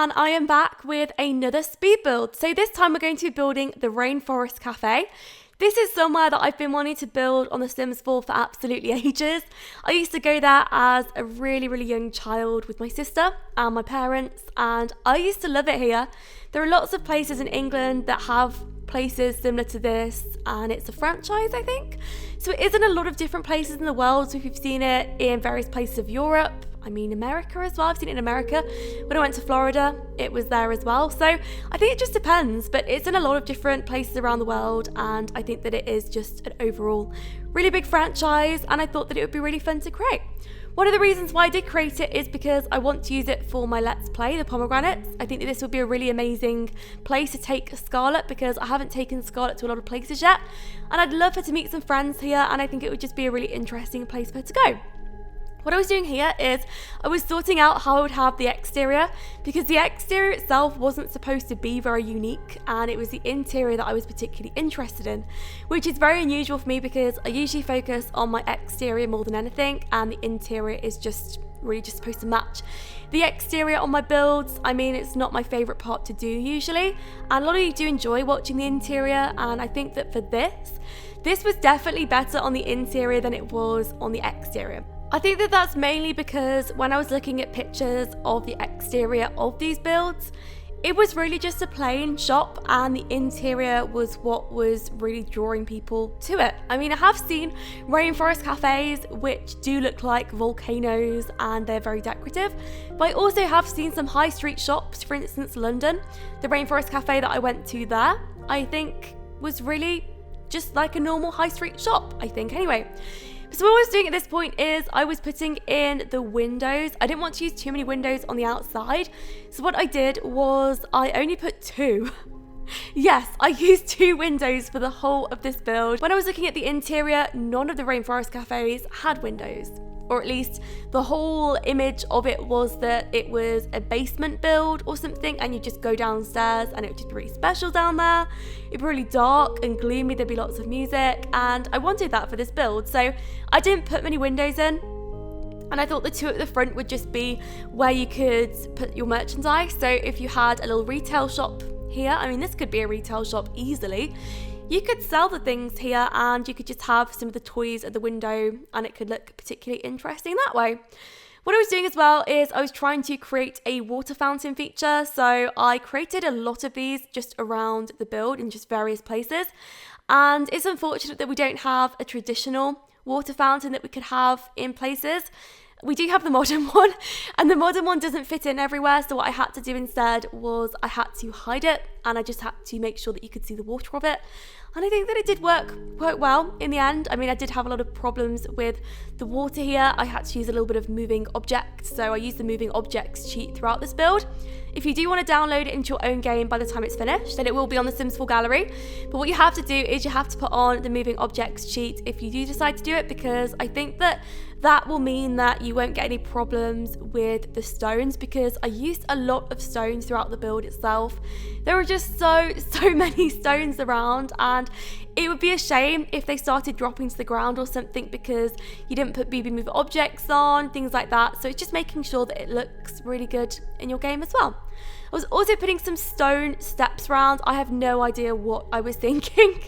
and I am back with another speed build. So this time we're going to be building the Rainforest Cafe. This is somewhere that I've been wanting to build on The Sims 4 for absolutely ages. I used to go there as a really young child with my sister and my parents, and I used to love it here. There are lots of places in England that have places similar to this, and it's a franchise, I think. So it is in a lot of different places in the world. So if you've seen it in various places of Europe, I mean America as well. I've seen it in America. When I went to Florida, it was there as well. So I think it just depends, but it's in a lot of different places around the world, and I think that it is just an overall really big franchise, and I thought that it would be really fun to create. One of the reasons why I did create it is because I want to use it for my Let's Play, the pomegranates. I think that this would be a really amazing place to take Scarlett, because I haven't taken Scarlett to a lot of places yet, and I'd love her to meet some friends here, and I think it would just be a really interesting place for her to go. What I was doing here is I was sorting out how I would have the exterior, because the exterior itself wasn't supposed to be very unique, and it was the interior that I was particularly interested in, which is very unusual for me because I usually focus on my exterior more than anything, and the interior is just really just supposed to match the exterior on my builds. I mean, it's not my favourite part to do usually, and a lot of you do enjoy watching the interior, and I think that for this was definitely better on the interior than it was on the exterior. I think that that's mainly because when I was looking at pictures of the exterior of these builds, it was really just a plain shop, and the interior was what was really drawing people to it. I mean, I have seen rainforest cafes which do look like volcanoes and they're very decorative, but I also have seen some high street shops, for instance London. The Rainforest Cafe that I went to there, I think was really just like a normal high street shop, I think anyway. So what I was doing at this point is I was putting in the windows. I didn't want to use too many windows on the outside. So what I did was I only put 2. Yes, I used 2 windows for the whole of this build. When I was looking at the interior, none of the Rainforest cafes had windows. Or at least the whole image of it was that it was a basement build or something, and you just go downstairs and it would just be really special down there. It'd be really dark and gloomy, there'd be lots of music, and I wanted that for this build. So I didn't put many windows in, and I thought the 2 at the front would just be where you could put your merchandise. So if you had a little retail shop here, I mean this could be a retail shop easily, you could sell the things here, and you could just have some of the toys at the window, and it could look particularly interesting that way. What I was doing as well is I was trying to create a water fountain feature, so I created a lot of these just around the build in just various places, and it's unfortunate that we don't have a traditional water fountain that we could have in places. We do have the modern one, and the modern one doesn't fit in everywhere, so what I had to do instead was I had to hide it, and I just had to make sure that you could see the water of it. And I think that it did work quite well in the end. I mean, I did have a lot of problems with the water here. I had to use a little bit of moving objects, so I used the moving objects cheat throughout this build. If you do want to download it into your own game by the time it's finished, then it will be on the Sims 4 gallery. But what you have to do is you have to put on the moving objects cheat if you do decide to do it, because I think that that will mean that you won't get any problems with the stones, because I used a lot of stones throughout the build itself. There were just so many stones around, and it would be a shame if they started dropping to the ground or something because you didn't put BB Move objects on, things like that. So it's just making sure that it looks really good in your game as well. I was also putting some stone steps around. I have no idea what I was thinking.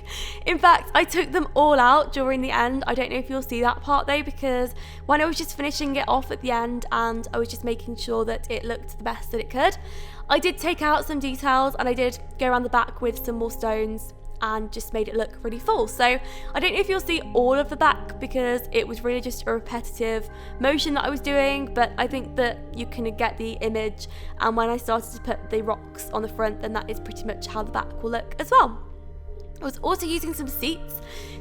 In fact, I took them all out during the end. I don't know if you'll see that part though, because when I was just finishing it off at the end and I was just making sure that it looked the best that it could, I did take out some details, and I did go around the back with some more stones and just made it look really full. So I don't know if you'll see all of the back because it was really just a repetitive motion that I was doing, but I think that you can get the image, and when I started to put the rocks on the front, then that is pretty much how the back will look as well. I was also using some seats.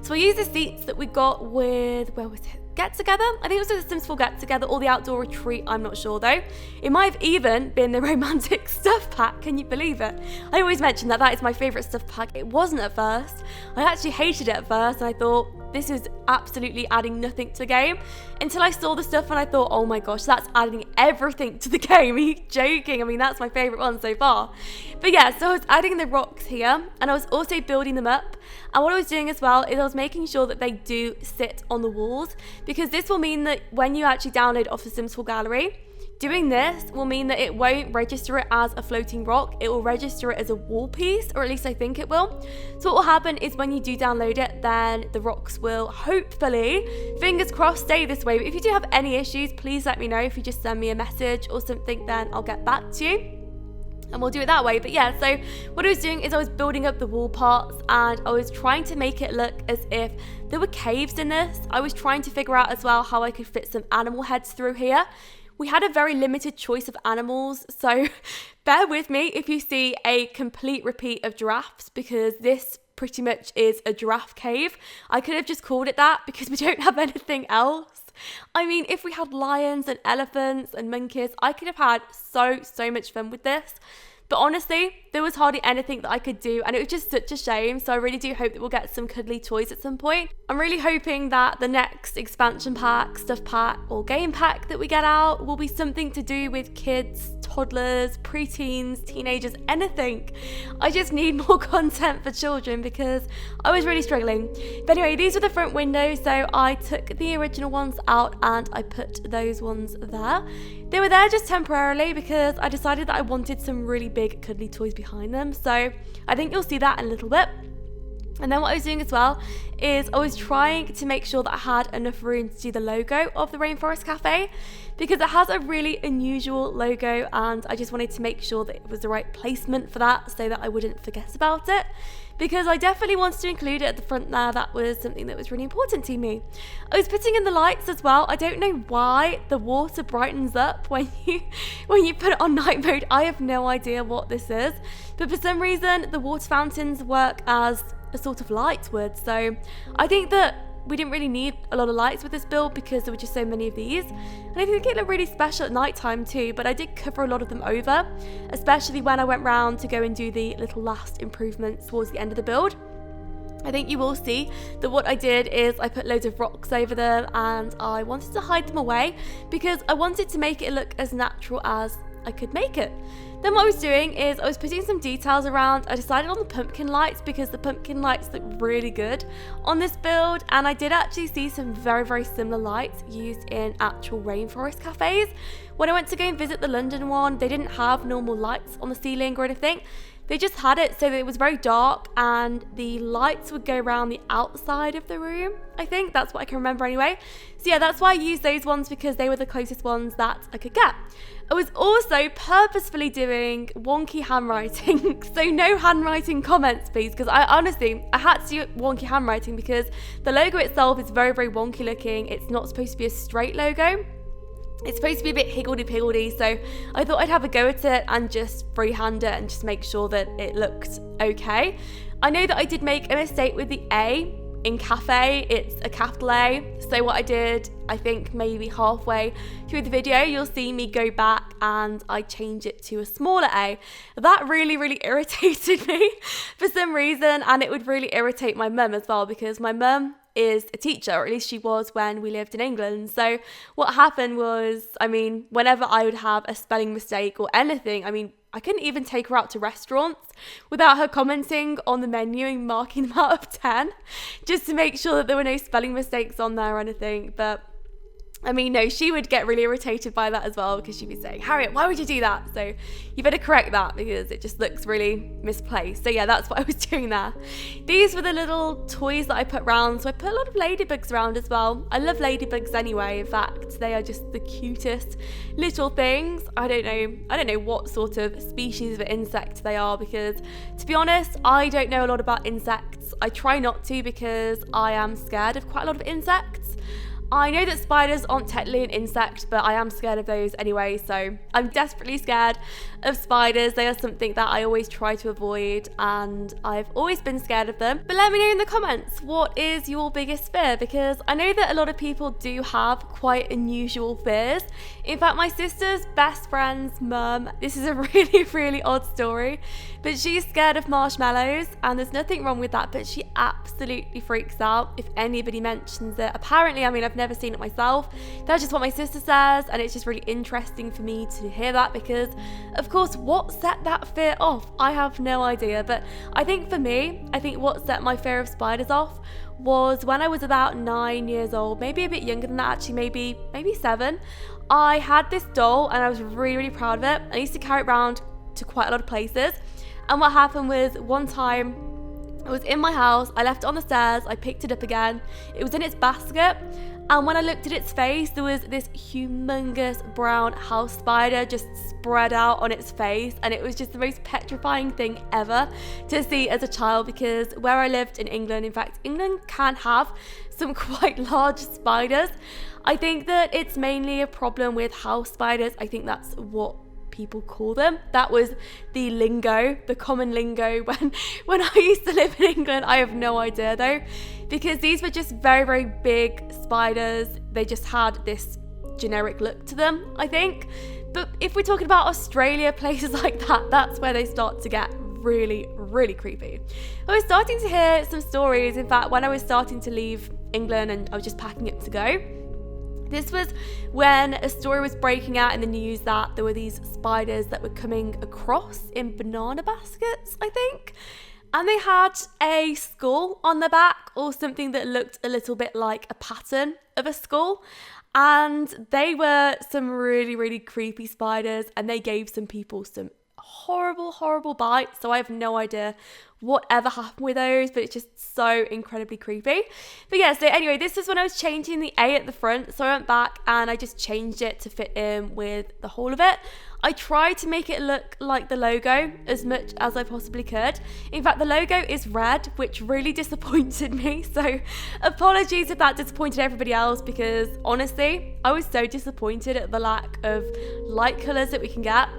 So I used the seats that we got with, where was it? Get Together? I think it was the Sims 4 Get Together or the Outdoor Retreat, I'm not sure though. It might have even been the romantic stuff pack, can you believe it? I always mention that that is my favourite stuff pack. It wasn't at first. I actually hated it at first, and I thought this is absolutely adding nothing to the game, until I saw the stuff and I thought, oh my gosh, that's adding everything to the game. Are you joking? I mean, that's my favourite one so far. But yeah, so I was adding the rocks here, and I was also building them up, and what I was doing as well is I was making sure that they do sit on the walls, because this will mean that when you actually download off the Sims 4 gallery, Doing this will mean that it won't register it as a floating rock, it will register it as a wall piece, or at least I think it will. So what will happen is when you do download it, then the rocks will hopefully, fingers crossed, stay this way. But if you do have any issues, please let me know. If you just send me a message or something, then I'll get back to you and we'll do it that way. But yeah, so what I was doing is I was building up the wall parts and I was trying to make it look as if there were caves in this. I was trying to figure out as well how I could fit some animal heads through here. We had a very limited choice of animals, so bear with me if you see a complete repeat of giraffes, because this pretty much is a giraffe cave. I could have just called it that because we don't have anything else. I mean, if we had lions and elephants and monkeys, I could have had so much fun with this. But honestly, there was hardly anything that I could do and it was just such a shame. So I really do hope that we'll get some cuddly toys at some point. I'm really hoping that the next expansion pack, stuff pack or game pack that we get out will be something to do with kids, toddlers, preteens, teenagers, anything. I just need more content for children because I was really struggling. But anyway, these are the front windows. So I took the original ones out and I put those ones there. They were there just temporarily because I decided that I wanted some really big cuddly toys behind them. So I think you'll see that in a little bit. And then what I was doing as well is I was trying to make sure that I had enough room to do the logo of the Rainforest Cafe because it has a really unusual logo and I just wanted to make sure that it was the right placement for that so that I wouldn't forget about it, because I definitely wanted to include it at the front there. That was something that was really important to me. I was putting in the lights as well. I don't know why the water brightens up when you put it on night mode. I have no idea what this is, but for some reason the water fountains work as a sort of light would. So I think that we didn't really need a lot of lights with this build because there were just so many of these, and I think it looked really special at night time too. But I did cover a lot of them over, especially when I went round to go and do the little last improvements towards the end of the build. I think you will see that what I did is I put loads of rocks over them and I wanted to hide them away because I wanted to make it look as natural as I could make it. Then what I was doing is I was putting some details around. I decided on the pumpkin lights because the pumpkin lights look really good on this build, and I did actually see some very similar lights used in actual rainforest cafes. When I went to go and visit the London one, they didn't have normal lights on the ceiling or anything. They just had it so that it was very dark and the lights would go around the outside of the room. I think that's what I can remember anyway. So yeah, that's why I used those ones because they were the closest ones that I could get. I was also purposefully doing wonky handwriting. So no handwriting comments, please, because I had to do wonky handwriting because the logo itself is very wonky looking. It's not supposed to be a straight logo. It's supposed to be a bit higgledy-piggledy, so I thought I'd have a go at it and just freehand it and just make sure that it looked okay. I know that I did make a mistake with the A in cafe. It's a capital A, so what I did, I think maybe halfway through the video, you'll see me go back and I change it to a smaller A. That really irritated me for some reason, and it would really irritate my mum as well because my mum is a teacher, or at least she was when we lived in England. So what happened was, whenever I would have a spelling mistake or anything, I couldn't even take her out to restaurants without her commenting on the menu and marking them out of 10 just to make sure that there were no spelling mistakes on there or anything. But no, she would get really irritated by that as well because she'd be saying, Harriet, why would you do that? So you better correct that because it just looks really misplaced. So yeah, that's what I was doing there. These were the little toys that I put around. So I put a lot of ladybugs around as well. I love ladybugs anyway. In fact, they are just the cutest little things. I don't know what sort of species of insect they are because, to be honest, I don't know a lot about insects. I try not to because I am scared of quite a lot of insects. I know that spiders aren't technically an insect, but I am scared of those anyway, so I'm desperately scared of spiders. They are something that I always try to avoid, and I've always been scared of them. But let me know in the comments, what is your biggest fear? Because I know that a lot of people do have quite unusual fears. In fact, my sister's best friend's mum, this is a really odd story, But she's scared of marshmallows, and there's nothing wrong with that, but she absolutely freaks out if anybody mentions it. Apparently, I mean, I've never seen it myself. That's just what my sister says, and it's just really interesting for me to hear that because, of course, what set that fear off? I have no idea, but I think for me, what set my fear of spiders off was when I was about 9 years old, maybe a bit younger than that actually, maybe 7. I had this doll and I was really, really proud of it. I used to carry it around to quite a lot of places. And what happened was one time it was in my house, I left it on the stairs, I picked it up again, it was in its basket, and when I looked at its face, there was this humongous brown house spider just spread out on its face, and it was just the most petrifying thing ever to see as a child, because where I lived in England, in fact, England can have some quite large spiders. I think that it's mainly a problem with house spiders. I think that's what people call them. That was the lingo, the common lingo when I used to live in England. I have no idea though, because these were just very, very big spiders. They just had this generic look to them, I think. But if we're talking about Australia, places like that, that's where they start to get really, really creepy. I was starting to hear some stories. In fact, when I was starting to leave England and I was just packing up to go, this was when a story was breaking out in the news that there were these spiders that were coming across in banana baskets, I think. And they had a skull on their back, or something that looked a little bit like a pattern of a skull. And they were some really, really creepy spiders, and they gave some people some horrible, horrible bites. So I have no idea whatever happened with those, but it's just so incredibly creepy. But yeah, so anyway, this is when I was changing the A at the front. So I went back and I just changed it to fit in with the whole of it. I tried to make it look like the logo as much as I possibly could. In fact, the logo is red, which really disappointed me. So apologies if that disappointed everybody else, because honestly, I was so disappointed at the lack of light colours that we can get,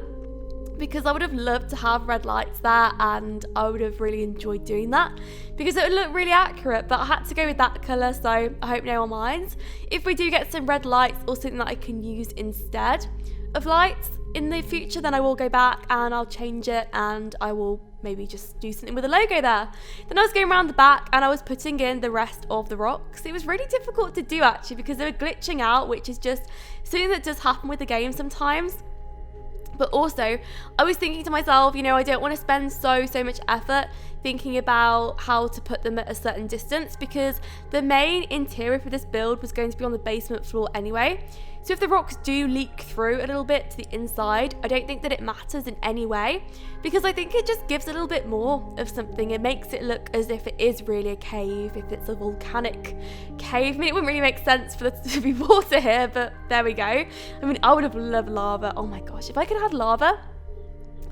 because I would have loved to have red lights there, and I would have really enjoyed doing that because it would look really accurate, but I had to go with that colour, so I hope no one minds. If we do get some red lights or something that I can use instead of lights in the future, then I will go back and I'll change it, and I will maybe just do something with the logo there. Then I was going around the back and I was putting in the rest of the rocks. It was really difficult to do actually because they were glitching out, which is just something that does happen with the game sometimes. But also, I was thinking to myself, you know, I don't want to spend so much effort thinking about how to put them at a certain distance, because the main interior for this build was going to be on the basement floor anyway. So if the rocks do leak through a little bit to the inside, I don't think that it matters in any way, because I think it just gives a little bit more of something. It makes it look as if it is really a cave, if it's a volcanic cave. I mean, it wouldn't really make sense for there to be water here, but there we go. I mean, I would have loved lava. Oh my gosh, if I could have had lava,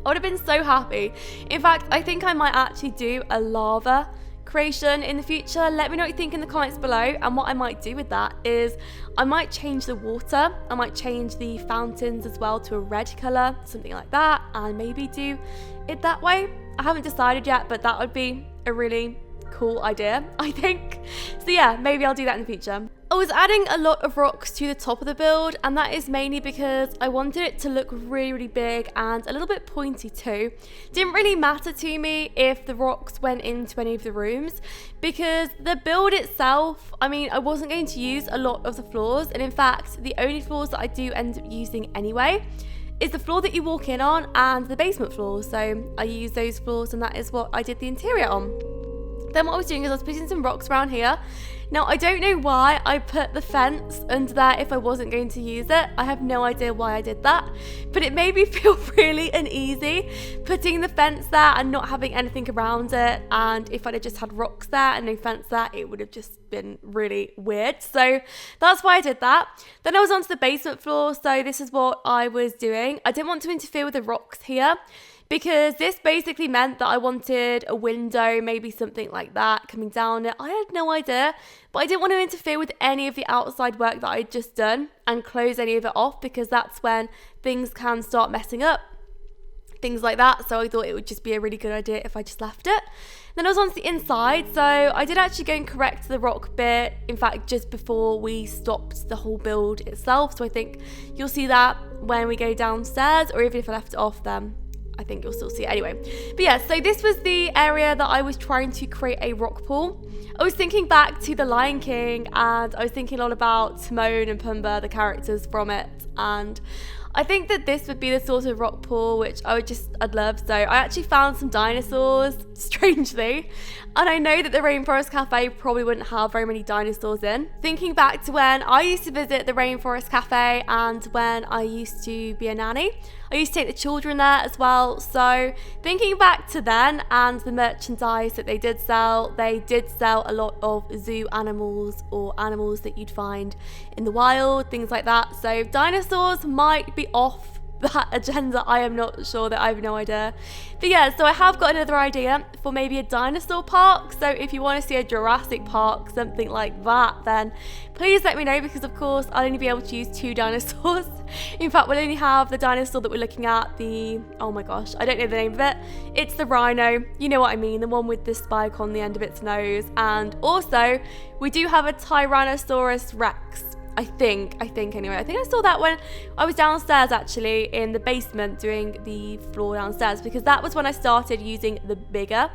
I would have been so happy. In fact, I think I might actually do a lava creation in the future. Let me know what you think in the comments below, and what I might do with that is I might change the water, I might change the fountains as well to a red colour, something like that, and maybe do it that way. I haven't decided yet, but that would be a really cool idea, I think. So yeah, maybe I'll do that in the future. I was adding a lot of rocks to the top of the build, and that is mainly because I wanted it to look really, really big and a little bit pointy too. Didn't really matter to me if the rocks went into any of the rooms, because the build itself, I mean, I wasn't going to use a lot of the floors, and in fact, the only floors that I do end up using anyway is the floor that you walk in on and the basement floor. So I use those floors, and that is what I did the interior on. Then what I was doing is I was putting some rocks around here. Now, I don't know why I put the fence under there if I wasn't going to use it. I have no idea why I did that, but it made me feel really uneasy putting the fence there and not having anything around it. And if I'd have just had rocks there and no fence there, it would have just been really weird. So that's why I did that. Then I was onto the basement floor. So this is what I was doing. I didn't want to interfere with the rocks here, because this basically meant that I wanted a window, maybe something like that coming down it. I had no idea, but I didn't want to interfere with any of the outside work that I'd just done and close any of it off, because that's when things can start messing up, things like that. So I thought it would just be a really good idea if I just left it. Then I was on the inside, so I did actually go and correct the rock bit, in fact, just before we stopped the whole build itself. So I think you'll see that when we go downstairs, or even if I left it off, then I think you'll still see it anyway. But yeah, so this was the area that I was trying to create a rock pool. I was thinking back to The Lion King, and I was thinking a lot about Timon and Pumbaa, the characters from it, and I think that this would be the sort of rock pool which I'd love. So I actually found some dinosaurs, strangely, and I know that the Rainforest Cafe probably wouldn't have very many dinosaurs in. Thinking back to when I used to visit the Rainforest Cafe and when I used to be a nanny, I used to take the children there as well. So thinking back to then and the merchandise that they did sell a lot of zoo animals or animals that you'd find in the wild, things like that. So dinosaurs might be off that agenda. I am not sure, that I have no idea. But yeah, so I have got another idea for maybe a dinosaur park. So if you want to see a Jurassic Park, something like that, then please let me know, because of course I'll only be able to use 2 dinosaurs. In fact, we'll only have the dinosaur that we're looking at, oh my gosh, I don't know the name of it. It's the rhino, you know what I mean, the one with the spike on the end of its nose. And also we do have a Tyrannosaurus Rex. I think anyway. I think I saw that when I was downstairs, actually, in the basement doing the floor downstairs, because that was when I started using the bigger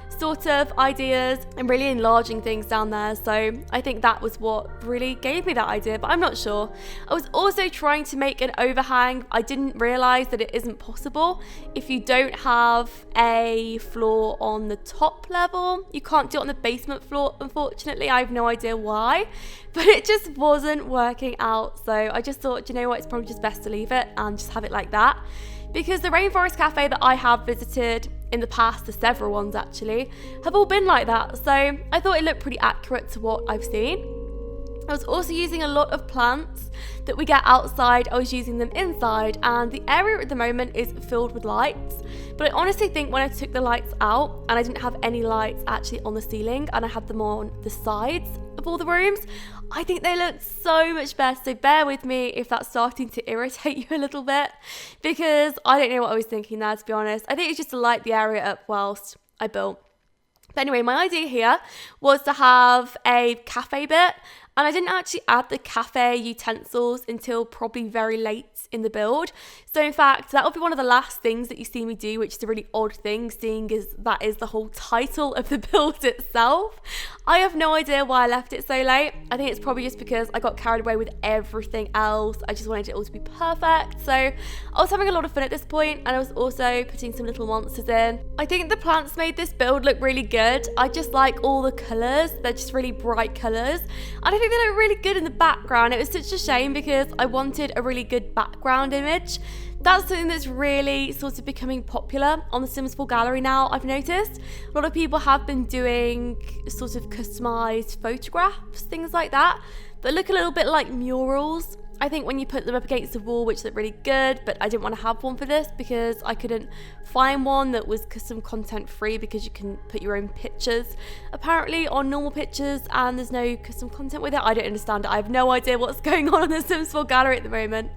sort of ideas and really enlarging things down there. So I think that was what really gave me that idea, but I'm not sure. I was also trying to make an overhang. I didn't realize that it isn't possible if you don't have a floor on the top level. You can't do it on the basement floor, unfortunately. I have no idea why, but it just wasn't working out. So I just thought, you know what, it's probably just best to leave it and just have it like that. Because the Rainforest Cafe that I have visited in the past, the several ones actually, have all been like that. So I thought it looked pretty accurate to what I've seen. I was also using a lot of plants that we get outside. I was using them inside, and the area at the moment is filled with lights. But I honestly think when I took the lights out and I didn't have any lights actually on the ceiling and I had them on the sides of all the rooms, I think they look so much better. So bear with me if that's starting to irritate you a little bit, because I don't know what I was thinking there, to be honest. I think it's just to light the area up whilst I built. But anyway, my idea here was to have a cafe bit, and I didn't actually add the cafe utensils until probably very late in the build. So in fact, that will be one of the last things that you see me do, which is a really odd thing, seeing as that is the whole title of the build itself. I have no idea why I left it so late. I think it's probably just because I got carried away with everything else. I just wanted it all to be perfect. So I was having a lot of fun at this point, and I was also putting some little monsters in. I think the plants made this build look really good. I just like all the colours. They're just really bright colours. And I think they look really good in the background. It was such a shame because I wanted a really good background image. That's something that's really sort of becoming popular on the Sims 4 gallery now, I've noticed. A lot of people have been doing sort of customised photographs, things like that look a little bit like murals. I think when you put them up against the wall, which look really good, but I didn't want to have one for this because I couldn't find one that was custom content free, because you can put your own pictures apparently on normal pictures and there's no custom content with it. I don't understand it. I have no idea what's going on the Sims 4 gallery at the moment.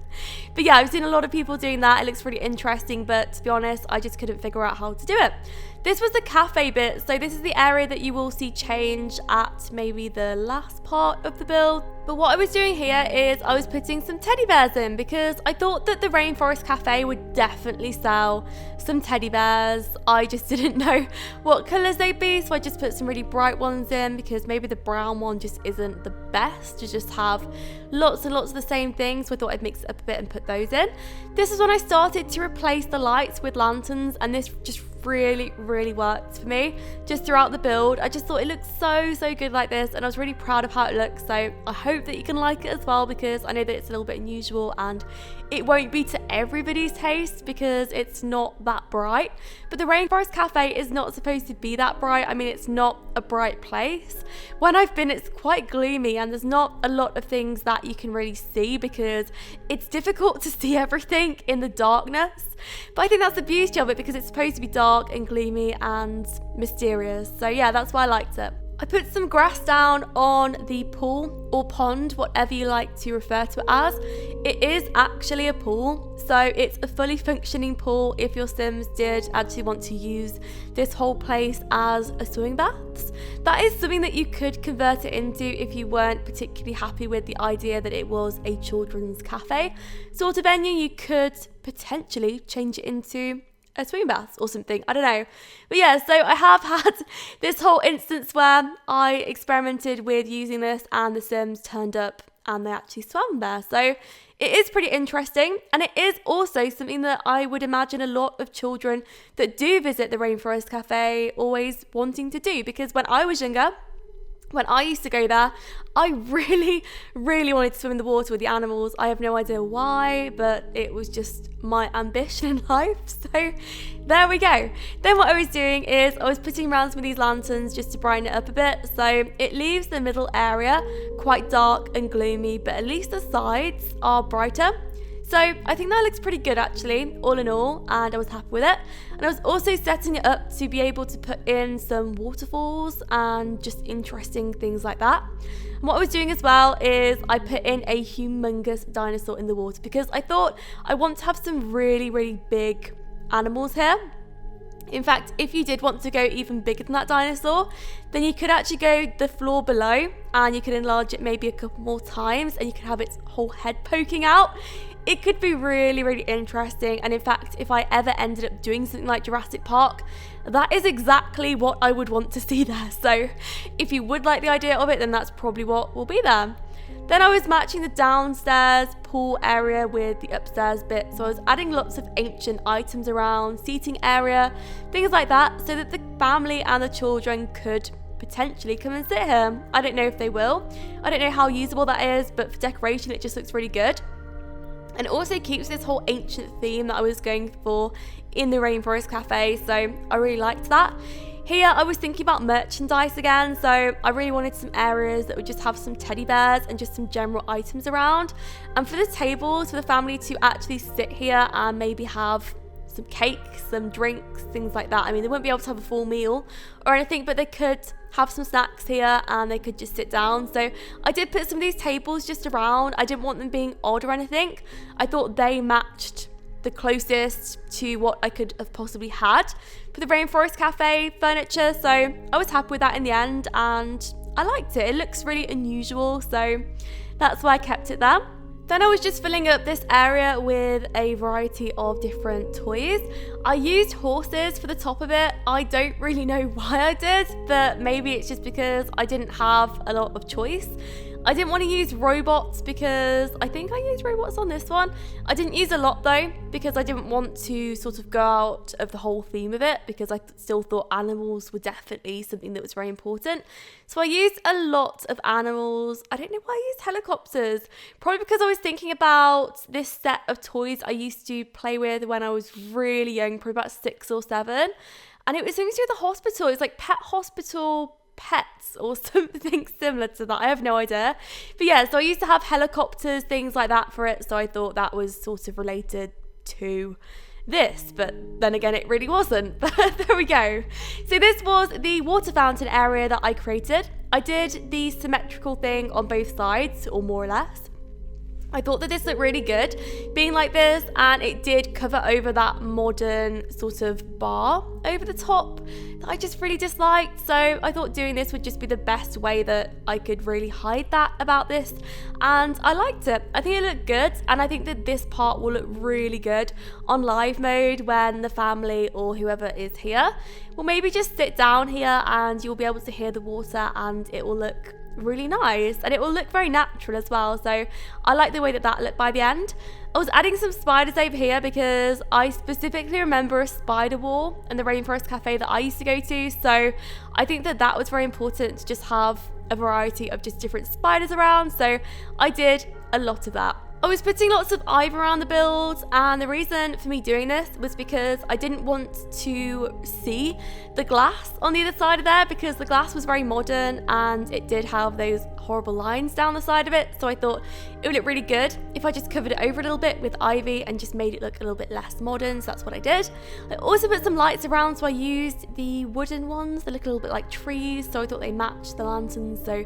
But yeah, I've seen a lot of people doing that. It looks really interesting, but to be honest, I just couldn't figure out how to do it. This was the cafe bit, so this is the area that you will see change at maybe the last part of the build. But what I was doing here is I was putting some teddy bears in, because I thought that the Rainforest Cafe would definitely sell some teddy bears. I just didn't know what colours they'd be, so I just put some really bright ones in, because maybe the brown one just isn't the best to just have lots and lots of the same things. So I thought I'd mix it up a bit and put those in. This is when I started to replace the lights with lanterns, and this just really worked for me just throughout the build. I just thought it looked so good like this, and I was really proud of how it looks. So I hope that you can like it as well, because I know that it's a little bit unusual and it won't be to everybody's taste because it's not that bright. But the Rainforest Cafe is not supposed to be that bright. I mean, it's not a bright place. When I've been, it's quite gloomy and there's not a lot of things that you can really see, because it's difficult to see everything in the darkness. But I think that's the beauty of it, because it's supposed to be dark and gloomy and mysterious. So yeah, that's why I liked it. I put some grass down on the pool or pond, whatever you like to refer to it as. It is actually a pool, so it's a fully functioning pool if your Sims did actually want to use this whole place as a swimming baths. That is something that you could convert it into if you weren't particularly happy with the idea that it was a children's cafe sort of venue. You could potentially change it into a swimming bath or something. I don't know. But yeah, so I have had this whole instance where I experimented with using this and the Sims turned up and they actually swam there. So it is pretty interesting, and it is also something that I would imagine a lot of children that do visit the Rainforest Cafe always wanting to do, because when I was younger, when I used to go there, I really, really wanted to swim in the water with the animals. I have no idea why, but it was just my ambition in life. So there we go. Then what I was doing is I was putting around some of these lanterns just to brighten it up a bit. So it leaves the middle area quite dark and gloomy, but at least the sides are brighter. So I think that looks pretty good actually, all in all, and I was happy with it. And I was also setting it up to be able to put in some waterfalls and just interesting things like that. And what I was doing as well is I put in a humongous dinosaur in the water because I thought I want to have some really, really big animals here. In fact, if you did want to go even bigger than that dinosaur, then you could actually go the floor below and you could enlarge it maybe a couple more times and you could have its whole head poking out. It could be really, really interesting. And in fact, if I ever ended up doing something like Jurassic Park, that is exactly what I would want to see there. So if you would like the idea of it, then that's probably what will be there. Then I was matching the downstairs pool area with the upstairs bit. So I was adding lots of ancient items around, seating area, things like that, so that the family and the children could potentially come and sit here. I don't know if they will. I don't know how usable that is, but for decoration, it just looks really good. And it also keeps this whole ancient theme that I was going for in the Rainforest Cafe, so I really liked that. Here I was thinking about merchandise again, so I really wanted some areas that would just have some teddy bears and just some general items around. And for the tables, for the family to actually sit here and maybe have some cake, some drinks, things like that. I mean, they wouldn't be able to have a full meal or anything, but they could have some snacks here and they could just sit down. So I did put some of these tables just around. I didn't want them being odd or anything. I thought they matched the closest to what I could have possibly had for the Rainforest Cafe furniture. So I was happy with that in the end and I liked it. It looks really unusual, so that's why I kept it there. Then I was just filling up this area with a variety of different toys. I used horses for the top of it. I don't really know why I did, but maybe it's just because I didn't have a lot of choice. I didn't want to use robots because I think I used robots on this one. I didn't use a lot though because I didn't want to sort of go out of the whole theme of it because I still thought animals were definitely something that was very important. So I used a lot of animals. I don't know why I used helicopters. Probably because I was thinking about this set of toys I used to play with when I was really young, probably about 6 or 7. And it was something to do with the hospital. It was like Pet Hospital Pets or something similar to that. I have no idea. But yeah, so I used to have helicopters, things like that for it. So I thought that was sort of related to this, but then again it really wasn't. But there we go. So this was the water fountain area that I created. I did the symmetrical thing on both sides, or more or less. I thought that this looked really good being like this, and it did cover over that modern sort of bar over the top that I just really disliked. So I thought doing this would just be the best way that I could really hide that about this, and I liked it. I think it looked good, and I think that this part will look really good on live mode when the family or whoever is here will maybe just sit down here and you'll be able to hear the water and it will look really nice and it will look very natural as well. So I like the way that that looked by the end. I was adding some spiders over here because I specifically remember a spider wall in the Rainforest Cafe that I used to go to, so I think that that was very important to just have a variety of just different spiders around. So I did a lot of that. I was putting lots of ivy around the build, and the reason for me doing this was because I didn't want to see the glass on the other side of there because the glass was very modern and it did have those horrible lines down the side of it. So I thought it would look really good if I just covered it over a little bit with ivy and just made it look a little bit less modern. So that's what I did. I also put some lights around, so I used the wooden ones. They look a little bit like trees, so I thought they matched the lanterns. So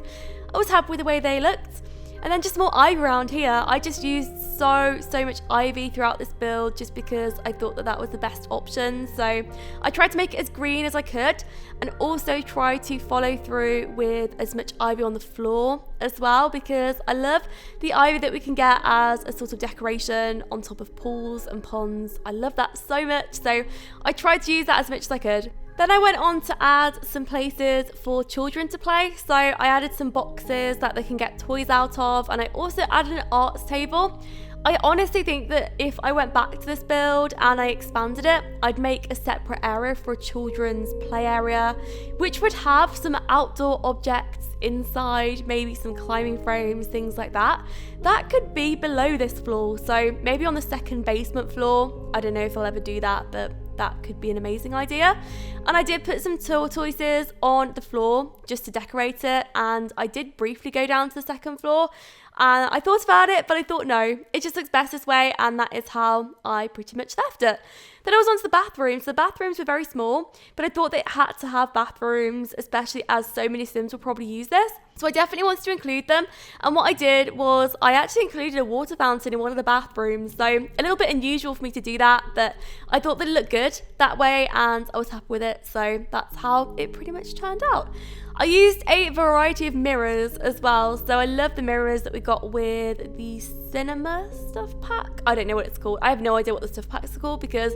I was happy with the way they looked. And then just more ivy around here. I just used so much ivy throughout this build just because I thought that was the best option. So I tried to make it as green as I could, and also try to follow through with as much ivy on the floor as well, because I love the ivy that we can get as a sort of decoration on top of pools and ponds. I love that so much, so I tried to use that as much as I could. Then I went on to add some places for children to play. So I added some boxes that they can get toys out of, and I also added an arts table. I honestly think that if I went back to this build and I expanded it, I'd make a separate area for a children's play area, which would have some outdoor objects inside, maybe some climbing frames, things like that. That could be below this floor, so maybe on the second basement floor. I don't know if I'll ever do that, but that could be an amazing idea. And I did put some tortoises on the floor just to decorate it, and I did briefly go down to the second floor, and I thought about it, but I thought no, it just looks best this way, and that is how I pretty much left it. Then I was on to the bathrooms. The bathrooms were very small, but I thought they had to have bathrooms, especially as so many Sims will probably use this. So I definitely wanted to include them. And what I did was I actually included a water fountain in one of the bathrooms. So a little bit unusual for me to do that, but I thought that it looked good that way and I was happy with it. So that's how it pretty much turned out. I used a variety of mirrors as well. So I love the mirrors that we got with the cinema stuff pack. I don't know what it's called. I have no idea what the stuff packs are called because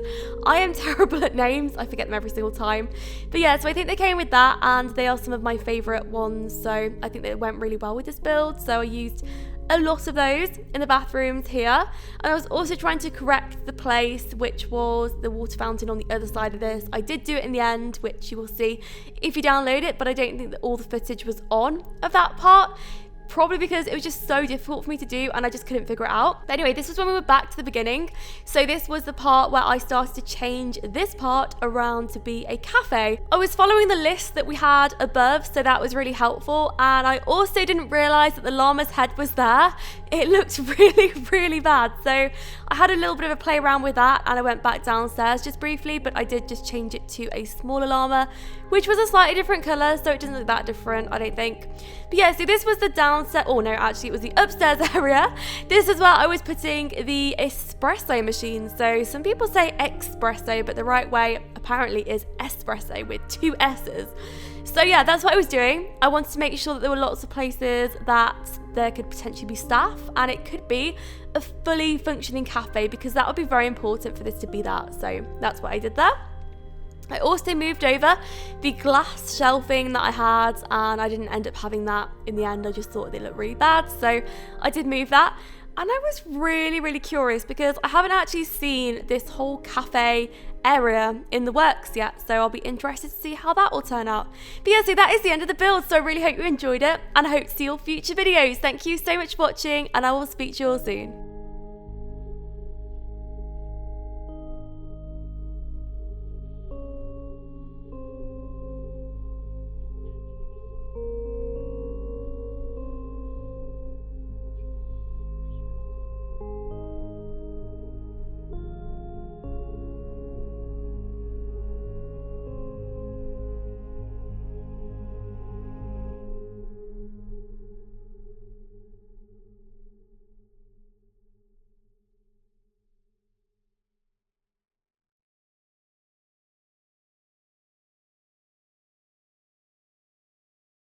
I am terrible at names. I forget them every single time. But yeah, so I think they came with that, and they are some of my favorite ones. So I think they went really well with this build. So I used a lot of those in the bathrooms here, and I was also trying to correct the place, which was the water fountain on the other side of this. I did do it in the end, which you will see if you download it, but I don't think that all the footage was on of that part, probably because it was just so difficult for me to do and I just couldn't figure it out. But anyway, this was when we were back to the beginning. So this was the part where I started to change this part around to be a cafe. I was following the list that we had above, so that was really helpful. And I also didn't realize that the llama's head was there. It looked really bad. So I had a little bit of a play around with that, and I went back downstairs just briefly, but I did just change it to a smaller llama, which was a slightly different color, so it doesn't look that different, I don't think. But yeah, so this was the downstairs, oh no, actually it was the upstairs area. This is where I was putting the espresso machine. So some people say espresso, but the right way apparently is espresso with 2 S's. So yeah, that's what I was doing. I wanted to make sure that there were lots of places that there could potentially be staff, and it could be a fully functioning cafe, because that would be very important for this to be that. So that's what I did there. I also moved over the glass shelving that I had, and I didn't end up having that in the end. I just thought they looked really bad, so I did move that. And I was really curious because I haven't actually seen this whole cafe area in the works yet, so I'll be interested to see how that will turn out. But yeah, so that is the end of the build, so I really hope you enjoyed it, and I hope to see your future videos. Thank you so much for watching, and I will speak to you all soon.